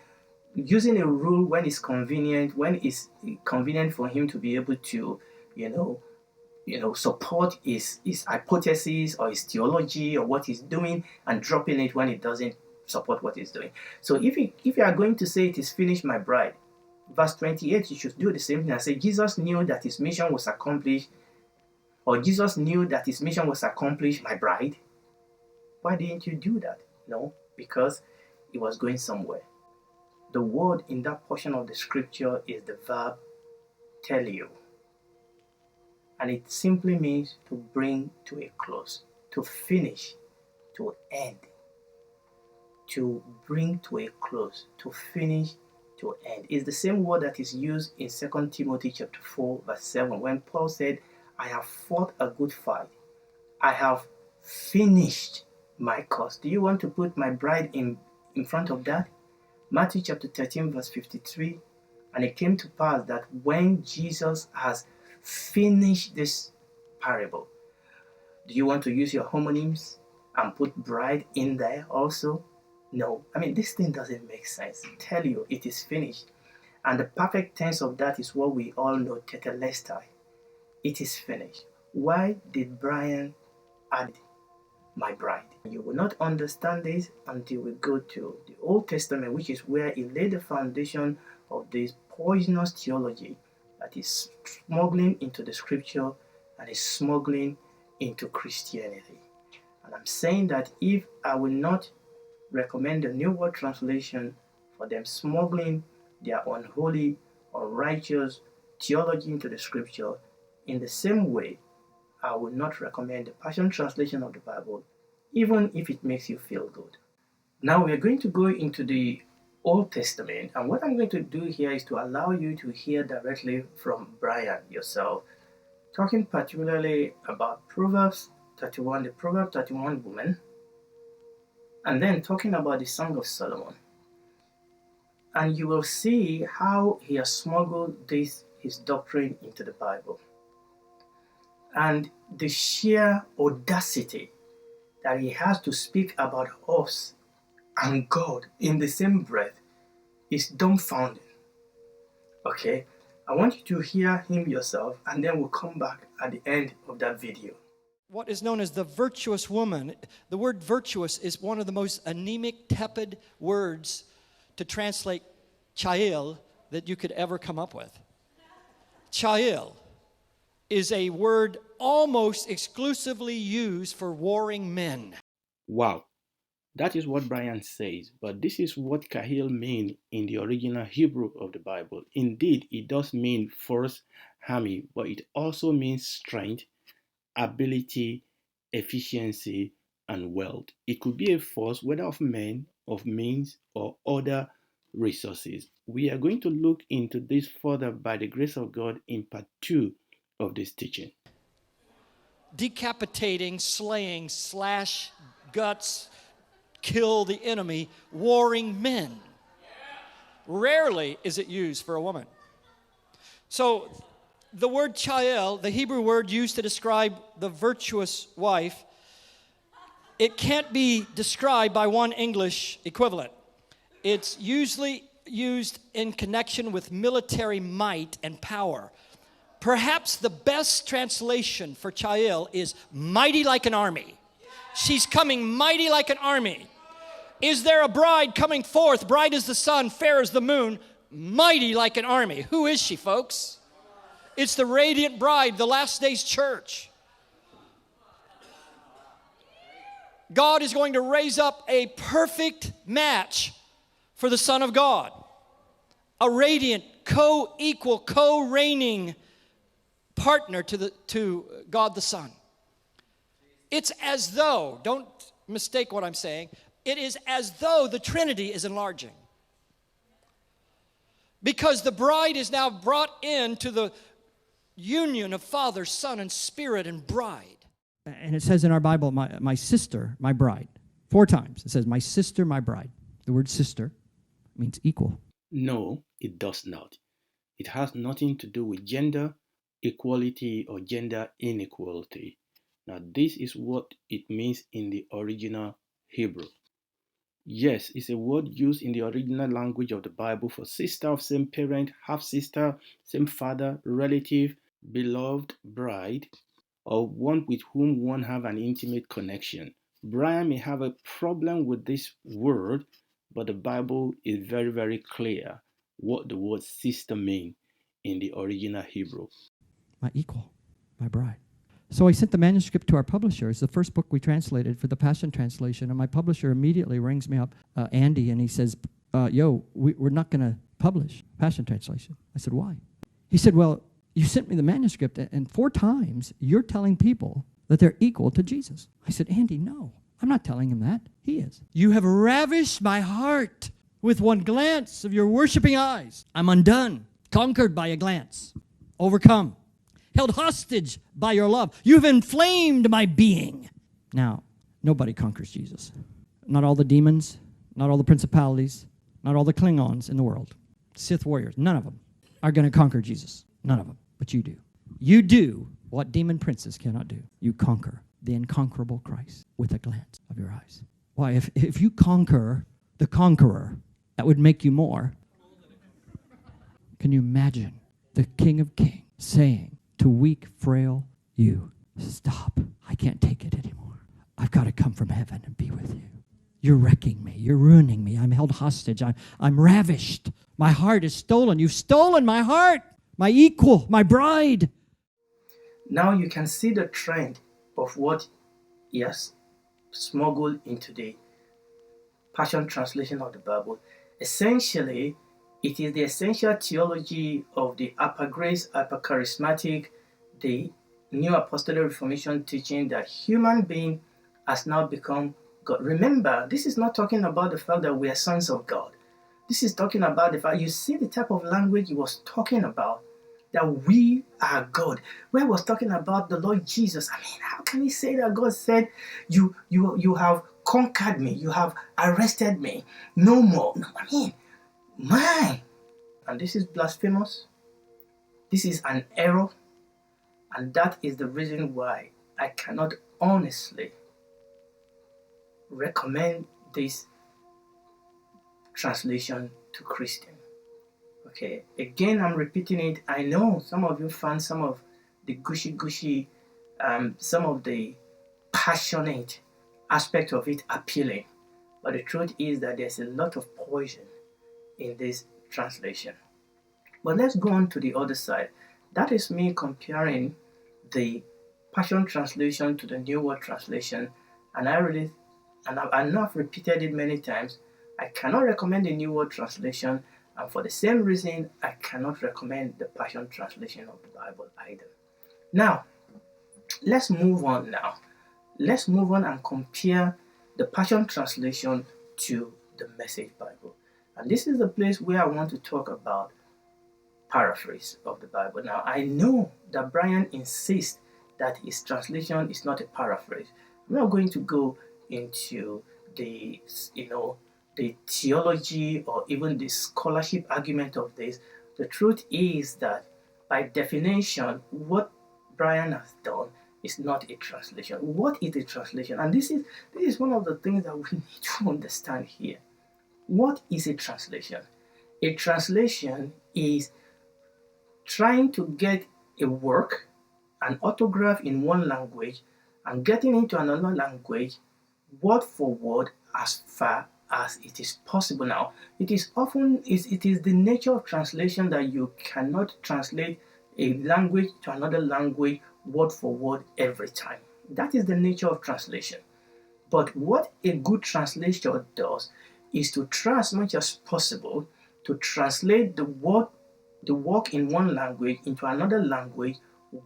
using a rule when it's convenient for him to be able to, support his hypothesis or his theology or what he's doing, and dropping it when it doesn't support what he's doing. So if you are going to say "it is finished, my bride," verse 28, you should do the same thing and say Jesus knew that his mission was accomplished, or Jesus knew that his mission was accomplished, my bride. Why didn't you do that? No, because it was going somewhere. The word in that portion of the scripture is the verb telio. And it simply means to bring to a close, to finish, to end. To bring to a close, to finish, to end. It's the same word that is used in 2 Timothy chapter 4, verse 7, when Paul said, "I have fought a good fight. I have finished my course." Do you want to put "my bride" in front of that? Matthew chapter 13, verse 53, "And it came to pass that when Jesus has finished this parable." Do you want to use your homonyms and put "bride" in there also? No. This thing doesn't make sense. Tell you, it is finished. And the perfect tense of that is what we all know, tetelestai. It is finished. Why did Brian add "my bride"? You will not understand this until we go to the Old Testament, which is where he laid the foundation of this poisonous theology that is smuggling into the scripture and is smuggling into Christianity. And I'm saying that if I will not recommend the New World Translation for them smuggling their unholy, unrighteous theology into the scripture, in the same way I would not recommend the Passion Translation of the Bible, even if it makes you feel good. Now we are going to go into the Old Testament, and what I'm going to do here is to allow you to hear directly from Brian yourself, talking particularly about Proverbs 31, the Proverbs 31 woman, and then talking about the Song of Solomon. And you will see how he has smuggled his doctrine into the Bible. And the sheer audacity that he has to speak about us and God in the same breath is dumbfounding. Okay, I want you to hear him yourself, and then we'll come back at the end of that video.
What is known as the virtuous woman, the word virtuous is one of the most anemic, tepid words to translate Chael that you could ever come up with. Chael is a word almost exclusively used for warring men.
Wow, that is what Brian says, but this is what kahil means in the original Hebrew of the Bible. Indeed, it does mean force, army, but it also means strength, ability, efficiency, and wealth. It could be a force, whether of men, of means, or other resources. We are going to look into this further by the grace of God in part 2 of this teaching.
Decapitating, slaying, slash guts, kill the enemy, warring men. Rarely is it used for a woman. So the word Chael, the Hebrew word used to describe the virtuous wife, it can't be described by one English equivalent. It's usually used in connection with military might and power. Perhaps the best translation for Chael is mighty like an army. She's coming mighty like an army. Is there a bride coming forth, bright as the sun, fair as the moon, mighty like an army? Who is she, folks? It's the radiant bride, the last days church. God is going to raise up a perfect match for the Son of God. A radiant, co-equal, co-reigning partner to God the Son. It's as though, don't mistake what I'm saying, it is as though the Trinity is enlarging. Because the bride is now brought into the union of Father, Son, and Spirit and bride. And it says in our Bible, my sister, my bride. 4 times it says, my sister, my bride. The word sister means equal.
No, it does not. It has nothing to do with gender equality or gender inequality. Now, this is what it means in the original Hebrew. Yes, it's a word used in the original language of the Bible for sister of same parent, half-sister, same father, relative, beloved bride, or one with whom one have an intimate connection. Brian may have a problem with this word, but the Bible is very, very clear what the word sister means in the original Hebrew.
My equal, my bride. So I sent the manuscript to our publisher. It's the first book we translated for the Passion Translation, and my publisher immediately rings me up, Andy, and he says, we're not going to publish Passion Translation. I said, why? He said, well, you sent me the manuscript, and 4 times you're telling people that they're equal to Jesus. I said, Andy, no, I'm not telling him that. He is. You have ravished my heart with one glance of your worshiping eyes. I'm undone, conquered by a glance, overcome, held hostage by your love. You've inflamed my being. Now, nobody conquers Jesus. Not all the demons, not all the principalities, not all the Klingons in the world. Sith warriors, none of them are going to conquer Jesus. None of them. But you do. You do what demon princes cannot do. You conquer the inconquerable Christ with a glance of your eyes. Why, if you conquer the conqueror, that would make you more. Can you imagine the King of Kings saying to weak, frail you, stop, I can't take it anymore. I've got to come from heaven and be with you. You're wrecking me. You're ruining me. I'm held hostage. I'm ravished. My heart is stolen. You've stolen my heart, my equal, my bride.
Now you can see the trend of what he has smuggled into the Passion Translation of the Bible. Essentially, it is the essential theology of the upper grace, upper charismatic, the New Apostolic Reformation teaching that human being has now become God. Remember, this is not talking about the fact that we are sons of God. This is talking about the fact, you see the type of language he was talking about, that we are God. Where he was talking about the Lord Jesus. I mean, how can he say that God said, you have conquered me, you have arrested me, no more. No, I mean, my. And this is blasphemous. This is an error. And that is the reason why I cannot honestly recommend this translation to Christian. Okay, again, I'm repeating it. I know some of you find some of the gushy, some of the passionate aspect of it appealing. But the truth is that there's a lot of poison in this translation. But let's go on to the other side. That is me comparing the Passion Translation to the New World Translation. And I know I've repeated it many times. I cannot recommend the New World Translation, and for the same reason, I cannot recommend the Passion Translation of the Bible either. Now, let's move on now. Let's move on and compare the Passion Translation to the Message Bible. And this is the place where I want to talk about paraphrase of the Bible. Now, I know that Brian insists that his translation is not a paraphrase. I'm not going to go into the theology or even the scholarship argument of this. The truth is that by definition, what Brian has done is not a translation. What is a translation? And this is one of the things that we need to understand here. What is a translation? A translation is trying to get a work, an autograph in one language, and getting into another language word for word as far as it is possible. Now, it is the nature of translation that you cannot translate a language to another language word for word every time. That is the nature of translation. But what a good translator does is to try as much as possible to translate the work in one language into another language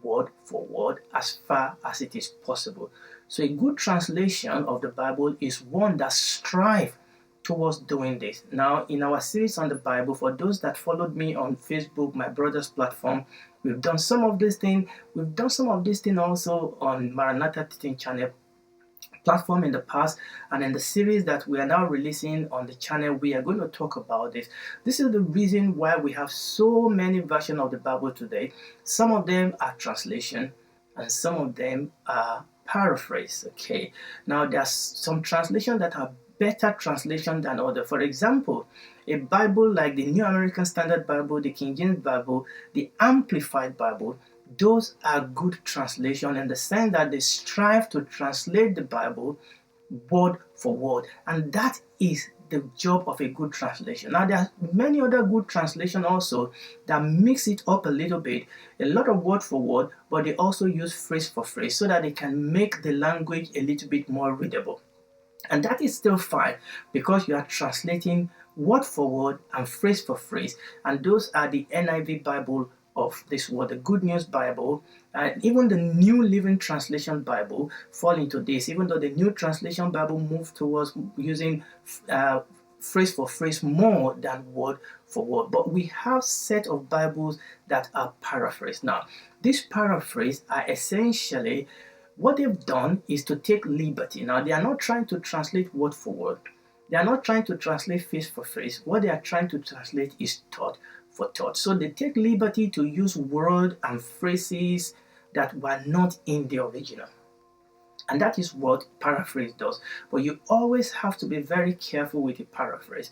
word for word as far as it is possible. So a good translation of the Bible is one that strives towards doing this. Now, in our series on the Bible, for those that followed me on Facebook, my brother's platform, we've done some of this thing. We've done some of this thing also on Maranatha Teaching Channel platform in the past, and in the series that we are now releasing on the channel, we are going to talk about this. This is the reason why we have so many versions of the Bible today. Some of them are translation and some of them are paraphrase. Okay, now there's some translations that are better translation than others. For example, a Bible like the New American Standard Bible, the King James Bible, the Amplified Bible, those are good translation in the sense that they strive to translate the Bible word for word, and that is the job of a good translation. Now, there are many other good translations also that mix it up a little bit, a lot of word for word, but they also use phrase for phrase so that they can make the language a little bit more readable. And that is still fine because you are translating word for word and phrase for phrase, and those are the NIV Bible of this world, the Good News Bible, and even the New Living Translation Bible fall into this, even though the New Translation Bible moved towards using phrase for phrase more than word for word. But we have set of Bibles that are paraphrased. Now, these paraphrase are essentially, what they've done is to take liberty. Now, they are not trying to translate word for word. They are not trying to translate phrase for phrase. What they are trying to translate is thought for thought. So they take liberty to use words and phrases that were not in the original. And that is what paraphrase does. But you always have to be very careful with a paraphrase.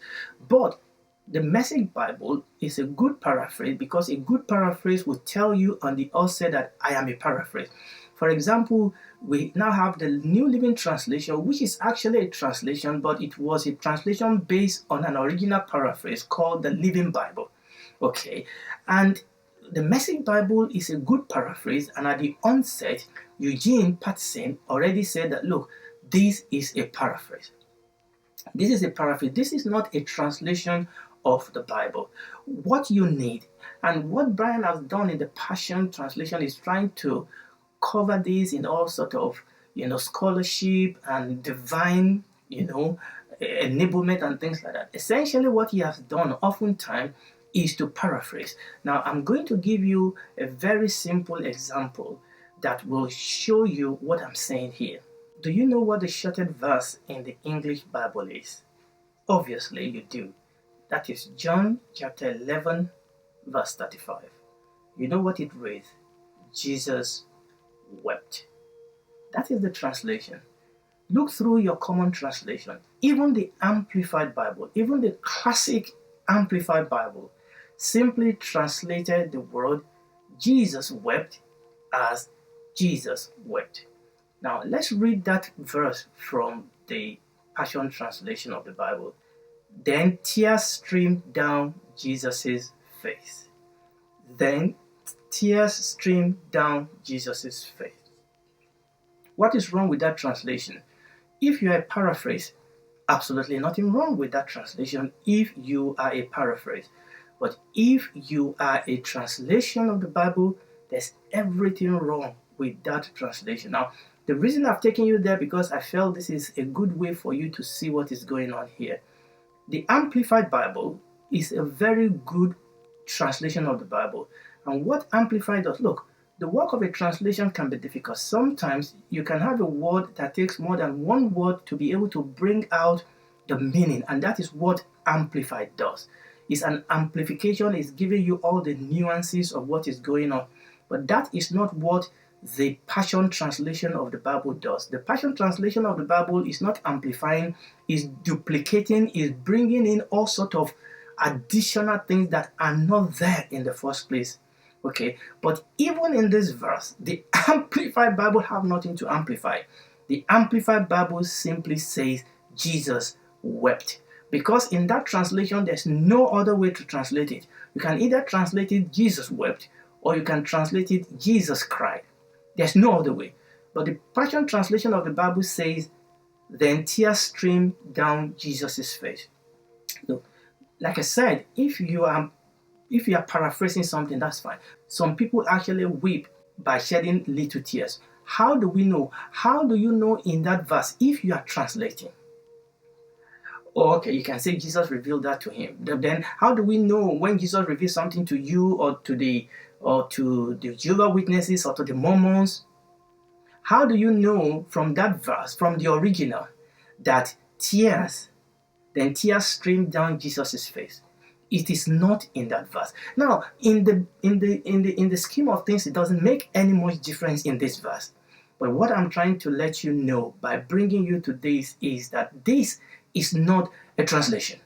But the Message Bible is a good paraphrase because a good paraphrase will tell you on the outset that I am a paraphrase. For example, we now have the New Living Translation, which is actually a translation, but it was a translation based on an original paraphrase called the Living Bible. Okay, and the Message Bible is a good paraphrase, and at the onset, Eugene Peterson already said that, look, this is a paraphrase. This is a paraphrase. This is not a translation of the Bible. What you need, and what Brian has done in the Passion Translation is trying to cover this in all sort of, scholarship and divine, enablement and things like that. Essentially, what he has done oftentimes is to paraphrase. Now, I'm going to give you a very simple example that will show you what I'm saying here. Do you know what the shortest verse in the English Bible is? Obviously, you do. That is John chapter 11, verse 35. You know what it reads? Jesus wept. That is the translation. Look through your common translation. Even the Amplified Bible, even the classic Amplified Bible, simply translated the word Jesus wept as Jesus wept. Now, let's read that verse from the Passion Translation of the Bible. Then tears streamed down Jesus' face. Then tears streamed down Jesus' face. What is wrong with that translation? If you are a paraphrase, absolutely nothing wrong with that translation if you are a paraphrase. But if you are a translation of the Bible, there's everything wrong with that translation. Now, the reason I've taken you there because I felt this is a good way for you to see what is going on here. The Amplified Bible is a very good translation of the Bible. And what Amplified does, look, the work of a translation can be difficult. Sometimes you can have a word that takes more than one word to be able to bring out the meaning, and that is what Amplified does. It's an amplification, it's giving you all the nuances of what is going on. But that is not what the Passion Translation of the Bible does. The Passion Translation of the Bible is not amplifying, is duplicating, is bringing in all sorts of additional things that are not there in the first place. Okay, but even in this verse, the Amplified Bible have nothing to amplify. The Amplified Bible simply says Jesus wept. Because in that translation, there's no other way to translate it. You can either translate it Jesus wept, or you can translate it Jesus cried. There's no other way. But the Passion Translation of the Bible says, then tears streamed down Jesus' face. Look, like I said, if you are paraphrasing something, that's fine. Some people actually weep by shedding little tears. How do we know? How do you know in that verse if you are translating? Oh, okay, you can say Jesus revealed that to him. Then how do we know when Jesus reveals something to you or to the Jehovah's Witnesses or to the Mormons? How do you know from that verse, from the original, that tears streamed down Jesus' face? It is not in that verse. Now, in the scheme of things, it doesn't make any much difference in this verse. But what I'm trying to let you know by bringing you to this is that this is not a translation.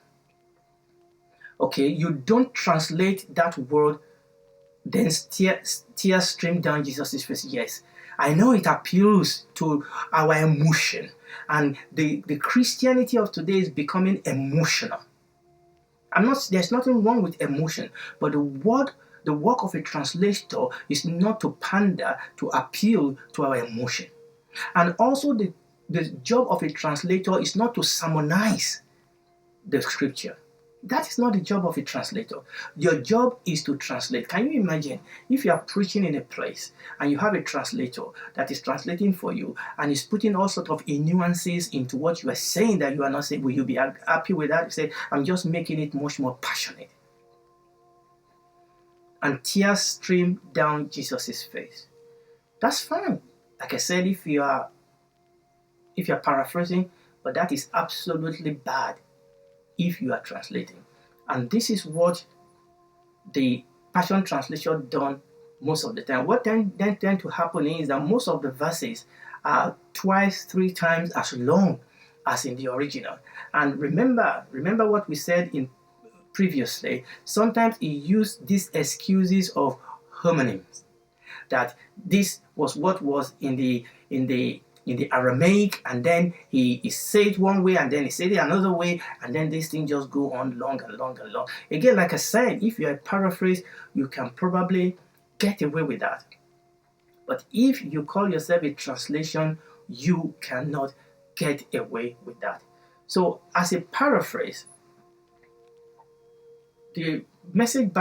Okay, you don't translate that word, then tears stream down Jesus' face. Yes, I know it appeals to our emotion, and the Christianity of today is becoming emotional. There's nothing wrong with emotion, but the work of a translator is not to pander, to appeal to our emotion. And also the job of a translator is not to sermonize the scripture. That is not the job of a translator. Your job is to translate. Can you imagine if you are preaching in a place and you have a translator that is translating for you and is putting all sorts of nuances into what you are saying that you are not saying? Will you be happy with that? You say, I'm just making it much more passionate. And tears stream down Jesus' face. That's fine. Like I said, if you are paraphrasing, but that is absolutely bad if you are translating. And this is what the Passion Translation done most of the time. What then tend to happen is that most of the verses are twice, 3 times as long as in the original. And remember what we said in previously. Sometimes he used these excuses of homonyms, that this was what was in the Aramaic, and then he said one way, and then he said it another way, and then this thing just go on long and long and long. Again, like I said, if you're a paraphrase, you can probably get away with that. But if you call yourself a translation, you cannot get away with that. So as a paraphrase, the Message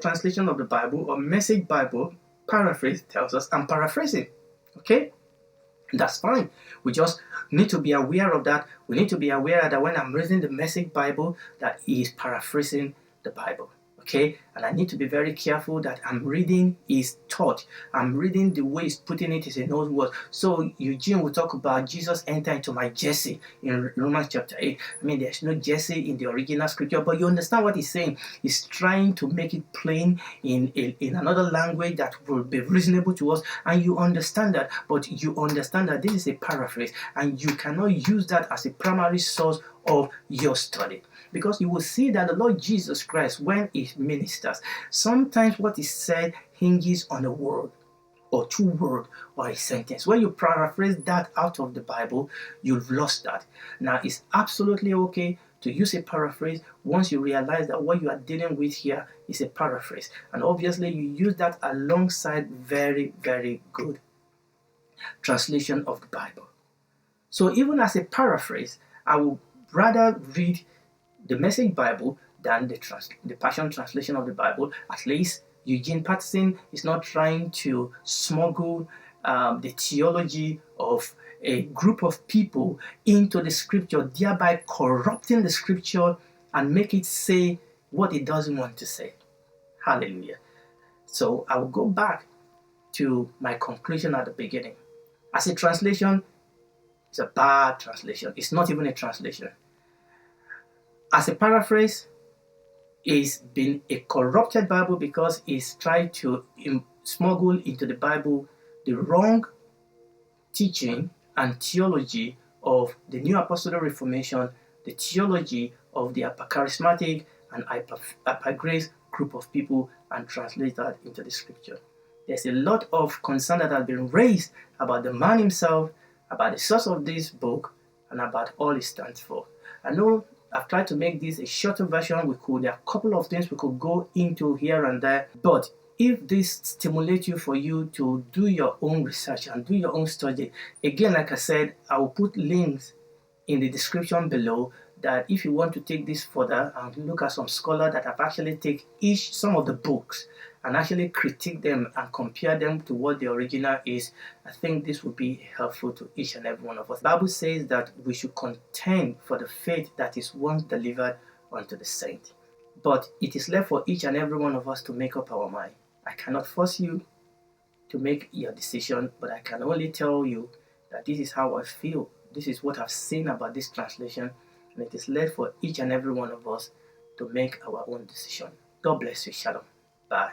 translation of the Bible, or Message Bible, paraphrase tells us I'm paraphrasing. Okay? That's fine. We just need to be aware of that. We need to be aware that when I'm reading the Message Bible, that he is paraphrasing the Bible. Okay? And I need to be very careful that I'm reading his thought. I'm reading the way he's putting it in his own words. So Eugene will talk about Jesus enter into my Jesse in Romans chapter 8. I mean, there's no Jesse in the original scripture, but you understand what he's saying. He's trying to make it plain in another language that will be reasonable to us, and you understand that, but you understand that this is a paraphrase, and you cannot use that as a primary source of your study. Because you will see that the Lord Jesus Christ, when he ministers, sometimes what is said hinges on a word or two words or a sentence. When you paraphrase that out of the Bible, you've lost that. Now, it's absolutely okay to use a paraphrase once you realize that what you are dealing with here is a paraphrase. And obviously, you use that alongside very, very good translation of the Bible. So even as a paraphrase, I will rather read the Message Bible than the Passion Translation of the Bible. At least Eugene Patterson is not trying to smuggle the theology of a group of people into the scripture, thereby corrupting the scripture and make it say what it doesn't want to say. Hallelujah. So I will go back to my conclusion at the beginning. As a translation, it's a bad translation. It's not even a translation. As a paraphrase, it's been a corrupted Bible because it's tried to smuggle into the Bible the wrong teaching and theology of the New Apostolic Reformation, the theology of the charismatic and hyper-grace group of people, and translate that into the scripture. There's a lot of concern that has been raised about the man himself, about the source of this book, and about all it stands for. I know I've tried to make this a shorter version. There are a couple of things we could go into here and there, but if this stimulates you for you to do your own research and do your own study, again, like I said, I will put links in the description below that if you want to take this further and look at some scholars that have actually taken some of the books and actually critique them and compare them to what the original is, I think this would be helpful to each and every one of us. The Bible says that we should contend for the faith that is once delivered unto the saint. But it is left for each and every one of us to make up our mind. I cannot force you to make your decision, but I can only tell you that this is how I feel. This is what I've seen about this translation, and it is left for each and every one of us to make our own decision. God bless you. Shalom. Bye.